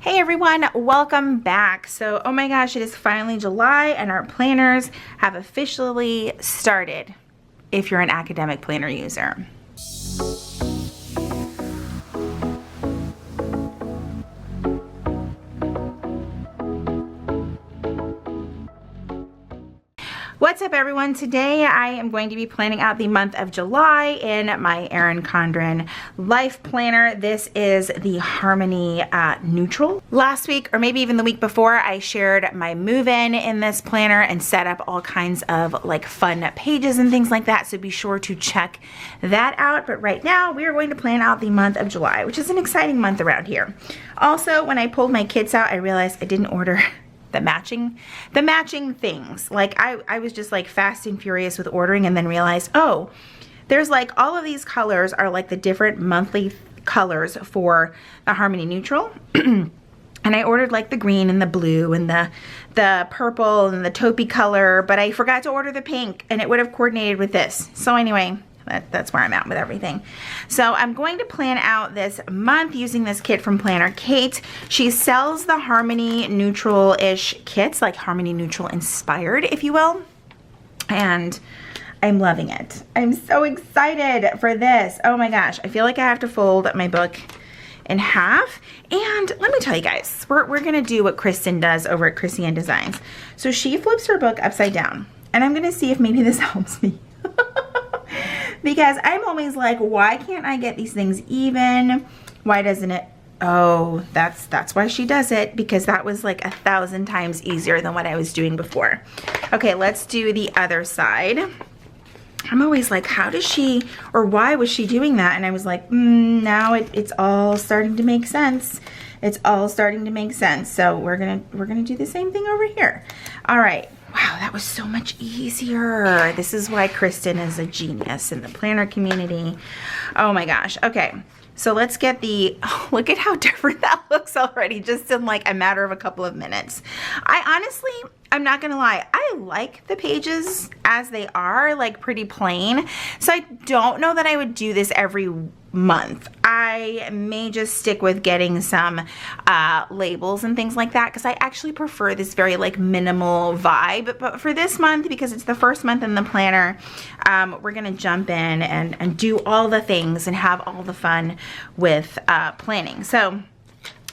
Hey everyone, welcome back. So, oh my gosh, it is finally July and our planners have officially started if you're an academic planner user. What's up everyone? Today I am going to be planning out the month of July in my Erin Condren life planner. This is the Harmony Neutral. Last week, or maybe even the week before, I shared my move-in this planner and set up all kinds of like fun pages and things like that, so be sure to check that out. But right now we are going to plan out the month of July, which is an exciting month around here. Also, when I pulled my kits out, I realized I didn't order the matching things. Like I was just like fast and furious with ordering, and then realized, oh, there's like all of these colors are like the different monthly colors for the Harmony Neutral. And I ordered like the green and the blue and the purple and the taupey color, but I forgot to order the pink, and it would have coordinated with this. So anyway, that's where I'm at with everything. So I'm going to plan out this month using this kit from Planner Kate. She sells the Harmony Neutral-ish kits, like Harmony Neutral inspired, if you will. And I'm loving it. I'm so excited for this. Oh my gosh, I feel like I have to fold my book in half. And let me tell you guys, we're gonna do what Kristen does over at Chrissy Ann Designs. So she flips her book upside down, and I'm gonna see if maybe this helps me. Because I'm always like, why can't I get these things even? Why doesn't it? Oh, that's why she does it, because that was like 1,000 times easier than what I was doing before. Okay, let's do the other side. I'm always like, how does she, or why was she doing that? And I was like, now it's all starting to make sense. It's all starting to make sense. So we're gonna do the same thing over here. All right. Wow, that was so much easier. This is why Kristen is a genius in the planner community. Oh my gosh. Okay, so let's get the, oh, look at how different that looks already, just in like a matter of a couple of minutes. I'm not gonna lie, I like the pages as they are, like pretty plain. So I don't know that I would do this every month. I may just stick with getting some labels and things like that, because I actually prefer this very like minimal vibe. But for this month, because it's the first month in the planner, we're gonna jump in and do all the things and have all the fun with planning. So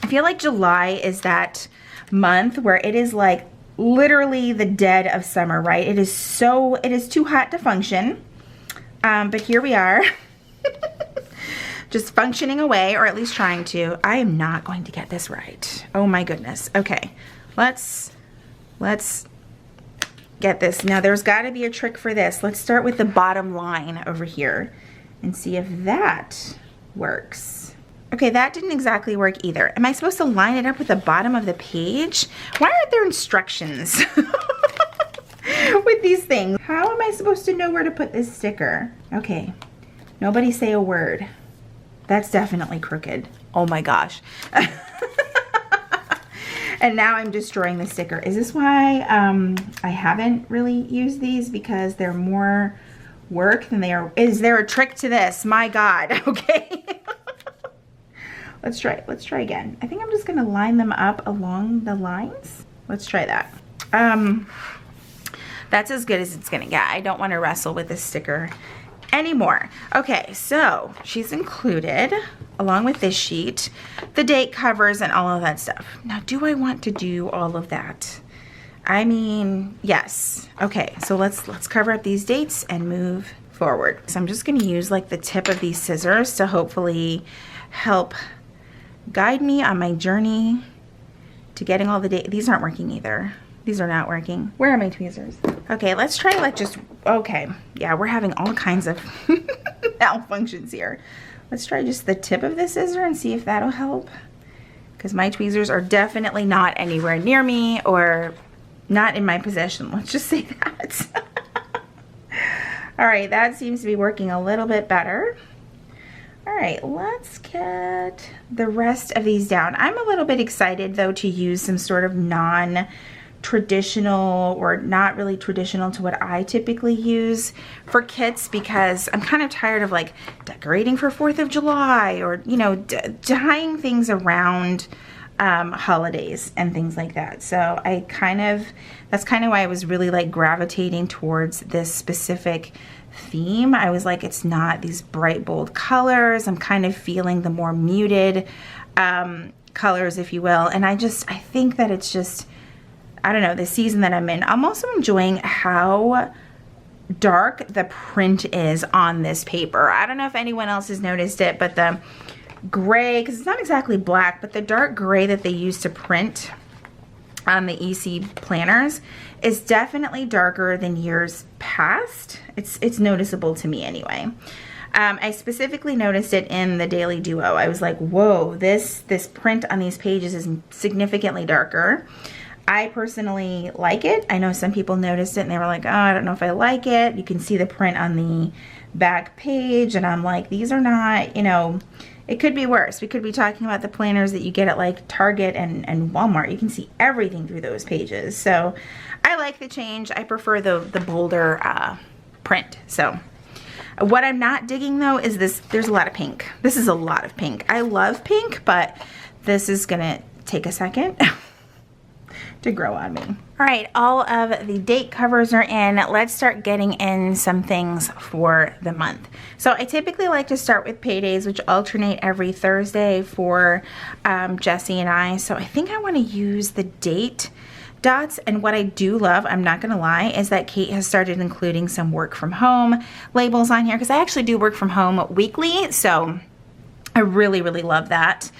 I feel like July is that month where it is like literally the dead of summer, right? It is too hot to function. But here we are. Just functioning away, or at least trying to. I am not going to get this right. Oh my goodness. Okay, let's get this. Now there's got to be a trick for this. Let's start with the bottom line over here and see if that works. Okay, that didn't exactly work either. Am I supposed to line it up with the bottom of the page? Why aren't there instructions with these things? How am I supposed to know where to put this sticker? Okay, nobody say a word. That's definitely crooked. Oh my gosh. And now I'm destroying the sticker. Is this why I haven't really used these? Because they're more work than they are. Is there a trick to this? My God. Okay. Let's try again. I think I'm just gonna line them up along the lines. Let's try that. That's as good as it's gonna get. I don't want to wrestle with this sticker anymore. Okay, so she's included, along with this sheet, the date covers and all of that stuff. Now, do I want to do all of that? I mean, yes. Okay, so let's cover up these dates and move forward. So I'm just gonna use like the tip of these scissors to hopefully help guide me on my journey to getting all the dates. These aren't working either. These are not working. Where are my tweezers? Okay, let's try like just, okay. Yeah, we're having all kinds of malfunctions here. Let's try just the tip of the scissor and see if that'll help. Because my tweezers are definitely not anywhere near me or not in my possession. Let's just say that. All right, that seems to be working a little bit better. All right, let's get the rest of these down. I'm a little bit excited though to use some sort of non-traditional or not really traditional to what I typically use for kits, because I'm kind of tired of like decorating for 4th of July or, you know, tying things around holidays and things like that. So that's kind of why I was really like gravitating towards this specific theme. I was like, it's not these bright bold colors. I'm kind of feeling the more muted colors, if you will. And I think that it's just, I don't know, the season that I'm in. I'm also enjoying how dark the print is on this paper. I don't know if anyone else has noticed it, but the gray, because it's not exactly black, but the dark gray that they use to print on the EC planners is definitely darker than years past. It's noticeable to me anyway. I specifically noticed it in the Daily Duo. I was like, whoa, this print on these pages is significantly darker. I personally like it. I know some people noticed it and they were like, oh, I don't know if I like it. You can see the print on the back page and I'm like, these are not, you know, it could be worse. We could be talking about the planners that you get at like Target and Walmart. You can see everything through those pages. So I like the change. I prefer the bolder print. So what I'm not digging though is this, there's a lot of pink. This is a lot of pink. I love pink, but this is gonna take a second to grow on me. All right, all of the date covers are in. Let's start getting in some things for the month. So I typically like to start with paydays, which alternate every Thursday for Jesse and I. So I think I want to use the date dots. And what I do love, I'm not gonna lie, is that Kate has started including some work from home labels on here, because I actually do work from home weekly. So I really, really love that.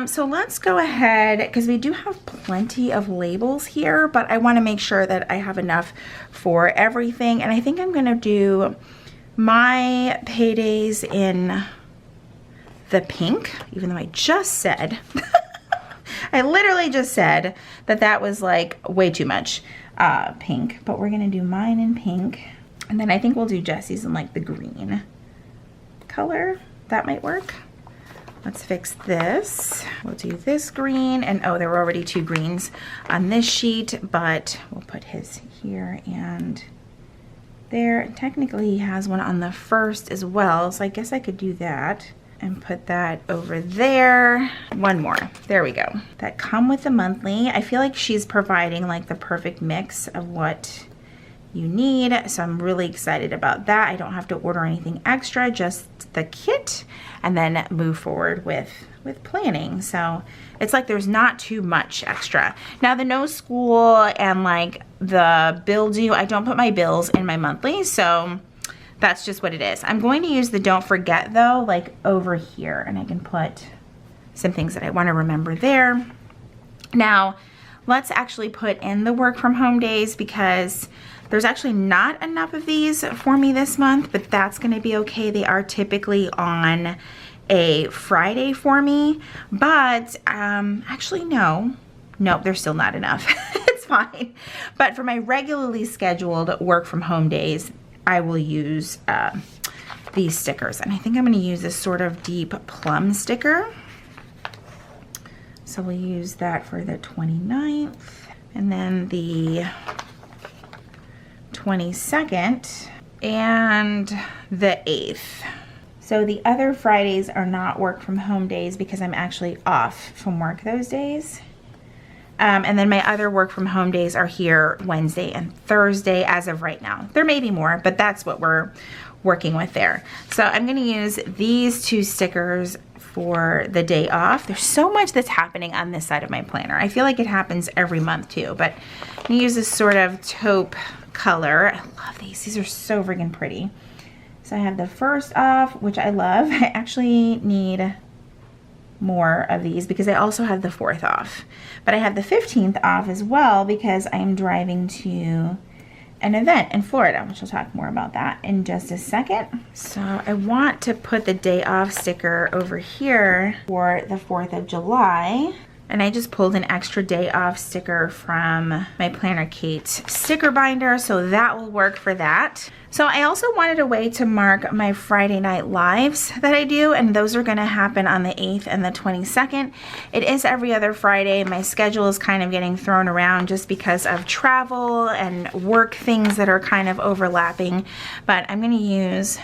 So let's go ahead, because we do have plenty of labels here, but I want to make sure that I have enough for everything. And I think I'm going to do my paydays in the pink, even though I just said, I literally just said that that was like way too much pink, but we're going to do mine in pink. And then I think we'll do Jesse's in like the green color. That might work. Let's fix this. We'll do this green, and oh, there were already two greens on this sheet, but we'll put his here and there. And technically he has one on the first as well, so I guess I could do that and put that over there. One more, there we go. That come with the monthly. I feel like she's providing like the perfect mix of what you need, so I'm really excited about that. I don't have to order anything extra, just the kit, and then move forward with planning. So it's like there's not too much extra. Now the no school and like the bill due, I don't put my bills in my monthly, so that's just what it is. I'm going to use the don't forget though, like over here, and I can put some things that I want to remember there. Now let's actually put in the work from home days, because there's actually not enough of these for me this month, but that's gonna be okay. They are typically on a Friday for me, but actually no, there's still not enough. It's fine. But for my regularly scheduled work from home days, I will use these stickers. And I think I'm gonna use this sort of deep plum sticker. So we'll use that for the 29th, and then the 22nd and the 8th. So the other Fridays are not work from home days because I'm actually off from work those days. And then my other work from home days are here Wednesday and Thursday as of right now. There may be more, but that's what we're working with there. So I'm gonna use these two stickers for the day off. There's so much that's happening on this side of my planner. I feel like it happens every month too, but I'm gonna use this sort of taupe color. I love these. These are so friggin' pretty. So I have the first off, which I love. I actually need more of these because I also have the 4th off. But I have the 15th off as well because I am driving to an event in Florida, which I'll talk more about that in just a second. So I want to put the day off sticker over here for the 4th of July. And I just pulled an extra day off sticker from my Planner Kate's sticker binder, so that will work for that. So I also wanted a way to mark my Friday night lives that I do, and those are gonna happen on the 8th and the 22nd. It is every other Friday. My schedule is kind of getting thrown around just because of travel and work things that are kind of overlapping, but I'm gonna use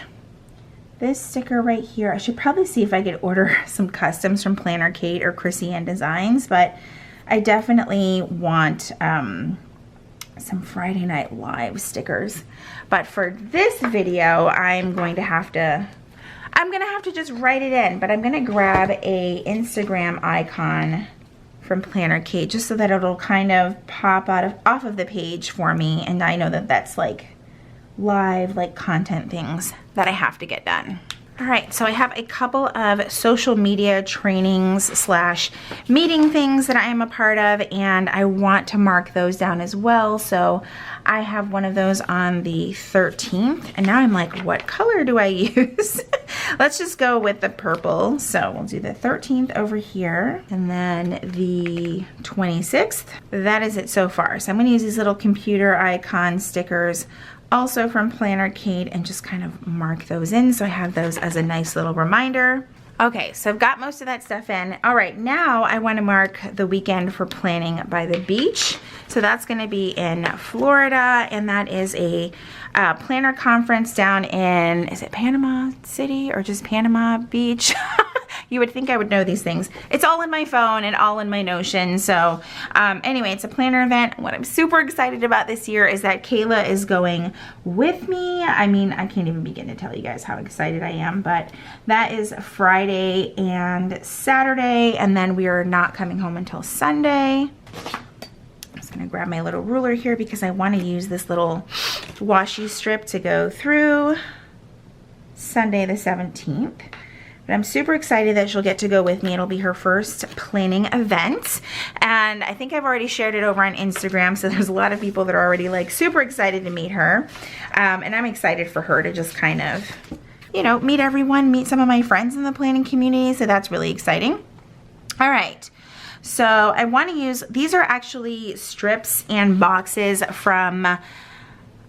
this sticker right here. I should probably see if I could order some customs from Planner Kate or Chrissy Ann Designs, but I definitely want some Friday Night Live stickers. But for this video, I'm gonna have to just write it in, but I'm gonna grab a Instagram icon from Planner Kate just so that it'll kind of pop off of the page for me, and I know that that's like live, like content things that I have to get done. All right, so I have a couple of social media trainings / meeting things that I am a part of, and I want to mark those down as well. So I have one of those on the 13th, and now I'm like, what color do I use? Let's just go with the purple. So we'll do the 13th over here, and then the 26th. That is it so far. So I'm gonna use these little computer icon stickers also from Planner Kate and just kind of mark those in so I have those as a nice little reminder. Okay, so I've got most of that stuff in. All right, now I want to mark the weekend for planning by the beach. So that's going to be in Florida, and that is a planner conference down in, is it Panama City or just Panama Beach? You would think I would know these things. It's all in my phone and all in my Notion. So anyway, it's a planner event. What I'm super excited about this year is that Kayla is going with me. I mean, I can't even begin to tell you guys how excited I am, but that is Friday and Saturday, and then we are not coming home until Sunday. I'm just gonna grab my little ruler here because I wanna use this little washi strip to go through Sunday the 17th. But I'm super excited that she'll get to go with me. It'll be her first planning event. And I think I've already shared it over on Instagram, so there's a lot of people that are already like super excited to meet her. And I'm excited for her to just kind of, you know, meet everyone, meet some of my friends in the planning community, so that's really exciting. All right, so I want to use, these are actually strips and boxes from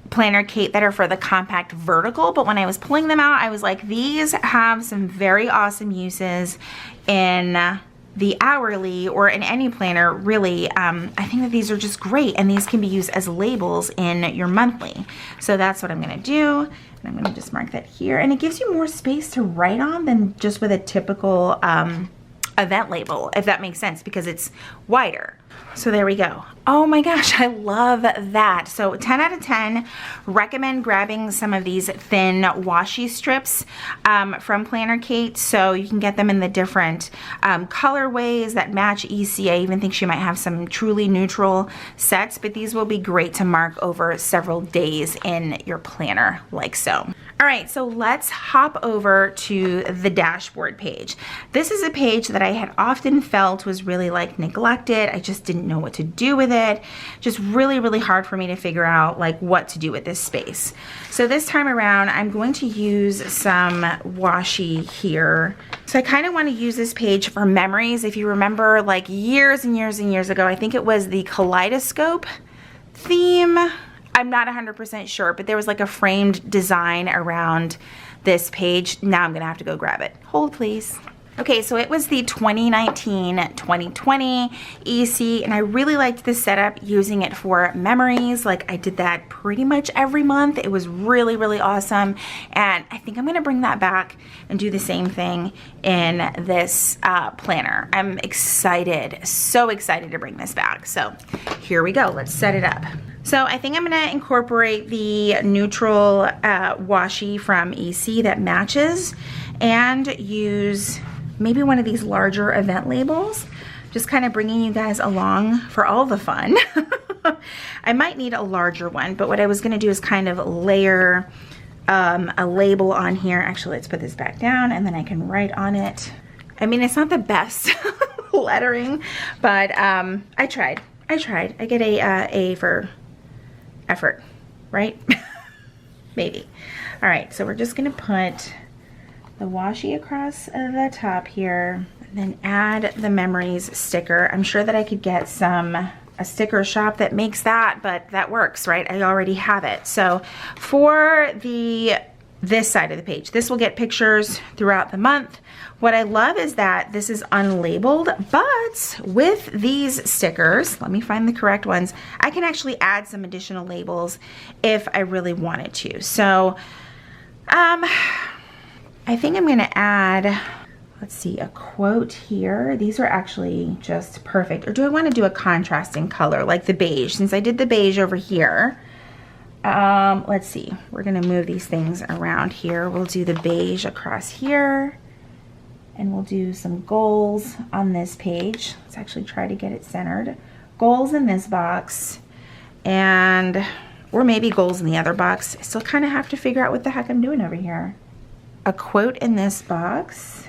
Planner Kate that are for the compact vertical, but when I was pulling them out, I was like, these have some very awesome uses in the hourly or in any planner, really. I think that these are just great, and these can be used as labels in your monthly. So that's what I'm gonna do, and I'm gonna just mark that here, and it gives you more space to write on than just with a typical event label, if that makes sense, because it's wider. So there we go. Oh my gosh, I love that. So 10 out of 10, recommend grabbing some of these thin washi strips from Planner Kate. So you can get them in the different colorways that match EC. I even think she might have some truly neutral sets, but these will be great to mark over several days in your planner, like so. All right, so let's hop over to the dashboard page. This is a page that I had often felt was really like neglected. I just didn't know what to do with it. Just really, really hard for me to figure out like what to do with this space. So this time around, I'm going to use some washi here. So I kind of want to use this page for memories. If you remember, like years and years and years ago, I think it was the kaleidoscope theme. I'm not 100% sure, but there was like a framed design around this page. Now I'm gonna have to go grab it. Hold please. Okay, so it was the 2019-2020 EC, and I really liked this setup, using it for memories. Like I did that pretty much every month. It was really, really awesome. And I think I'm gonna bring that back and do the same thing in this planner. I'm excited, so excited to bring this back. So here we go, let's set it up. So I think I'm gonna incorporate the neutral washi from EC that matches, and use maybe one of these larger event labels, just kind of bringing you guys along for all the fun. I might need a larger one, but what I was gonna do is kind of layer a label on here. Actually, let's put this back down, and then I can write on it. I mean, it's not the best lettering, but I tried. I get a for effort, right? Maybe. All right, so we're just gonna put the washi across the top here, and then add the memories sticker. I'm sure that I could get a sticker shop that makes that, but that works, right? I already have it. So for this side of the page, this will get pictures throughout the month. What I love is that this is unlabeled, but with these stickers, let me find the correct ones, I can actually add some additional labels if I really wanted to. So I think I'm gonna add, let's see, a quote here. These are actually just perfect. Or do I want to do a contrasting color like the beige? Since I did the beige over here, let's see. We're gonna move these things around here. We'll do the beige across here, and we'll do some goals on this page. Let's actually try to get it centered. Goals in this box, and or maybe goals in the other box. I still kind of have to figure out what the heck I'm doing over here. A quote in this box,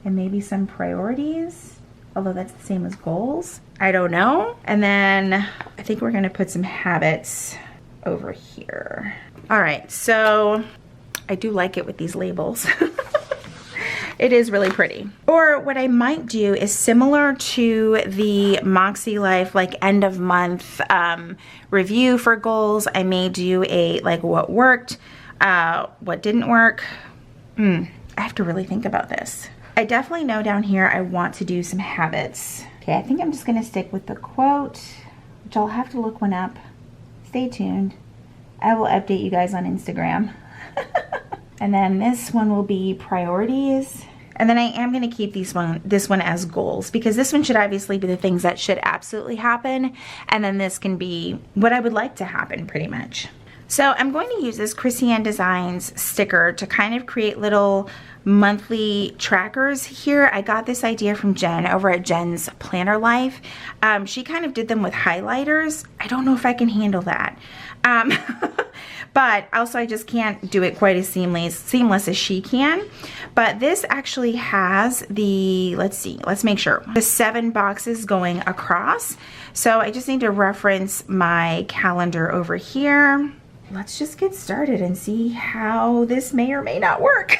and maybe some priorities, although that's the same as goals. I don't know. And then I think we're gonna put some habits over here. All right, so I do like it with these labels. It is really pretty. Or what I might do is similar to the Moxie Life like end of month review for goals. I may do a like what worked, what didn't work. I have to really think about this. I definitely know down here I want to do some habits. Okay, I think I'm just gonna stick with the quote, which I'll have to look one up. Stay tuned. I will update you guys on Instagram. And then this one will be priorities. And then I am gonna keep this one as goals, because this one should obviously be the things that should absolutely happen. And then this can be what I would like to happen pretty much. So I'm going to use this Chrissy Ann Designs sticker to kind of create little monthly trackers here. I got this idea from Jen over at Jen's Planner Life. She kind of did them with highlighters. I don't know if I can handle that. But also I just can't do it quite as seamless as she can. But this actually has the, let's see, let's make sure, the 7 boxes going across. So I just need to reference my calendar over here. Let's just get started and see how this may or may not work.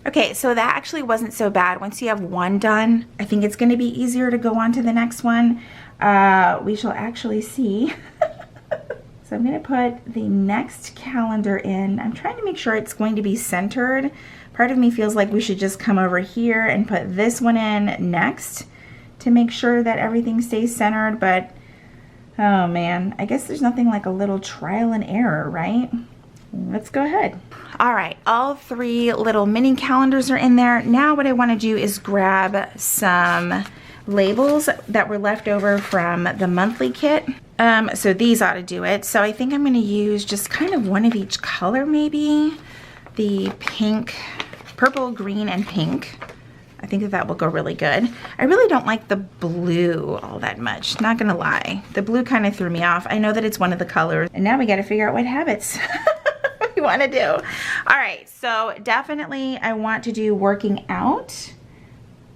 Okay, so that actually wasn't so bad. Once you have one done, I think it's going to be easier to go on to the next one. We shall actually see. So I'm going to put the next calendar in. I'm trying to make sure it's going to be centered. Part of me feels like we should just come over here and put this one in next to make sure that everything stays centered. But, oh man, I guess there's nothing like a little trial and error, right? Let's go ahead. All right, all 3 little mini calendars are in there. Now what I want to do is grab some labels that were left over from the monthly kit. So these ought to do it. So I think I'm going to use just kind of one of each color, maybe. The pink, purple, green, and pink. I think that will go really good. I really don't like the blue all that much, not gonna lie. The blue kind of threw me off. I know that it's one of the colors, and now we gotta figure out what habits we wanna do. All right, so definitely I want to do working out.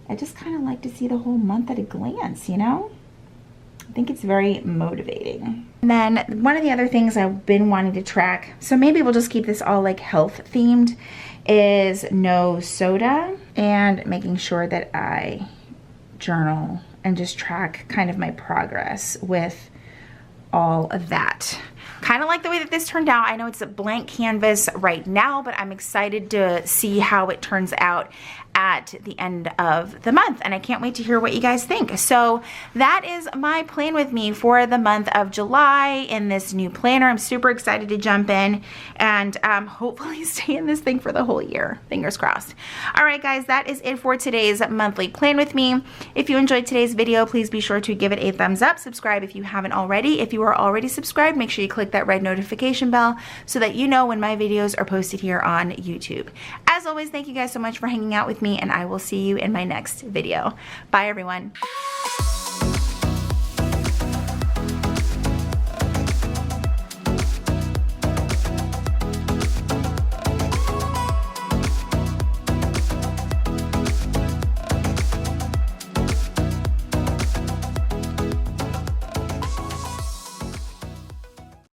I just kind of like to see the whole month at a glance, you know? I think it's very motivating. And then one of the other things I've been wanting to track, so maybe we'll just keep this all like health themed, is no soda, and making sure that I journal and just track kind of my progress with all of that. Kind of like the way that this turned out. I know it's a blank canvas right now, but I'm excited to see how it turns out at the end of the month, and I can't wait to hear what you guys think. So that is my plan with me for the month of July in this new planner. I'm super excited to jump in and hopefully stay in this thing for the whole year. Fingers crossed. All right, guys, that is it for today's monthly plan with me. If you enjoyed today's video, please be sure to give it a thumbs up. Subscribe if you haven't already. If you are already subscribed, make sure you click that red notification bell so that you know when my videos are posted here on YouTube. As always, thank you guys so much for hanging out with me, and I will see you in my next video. Bye, everyone.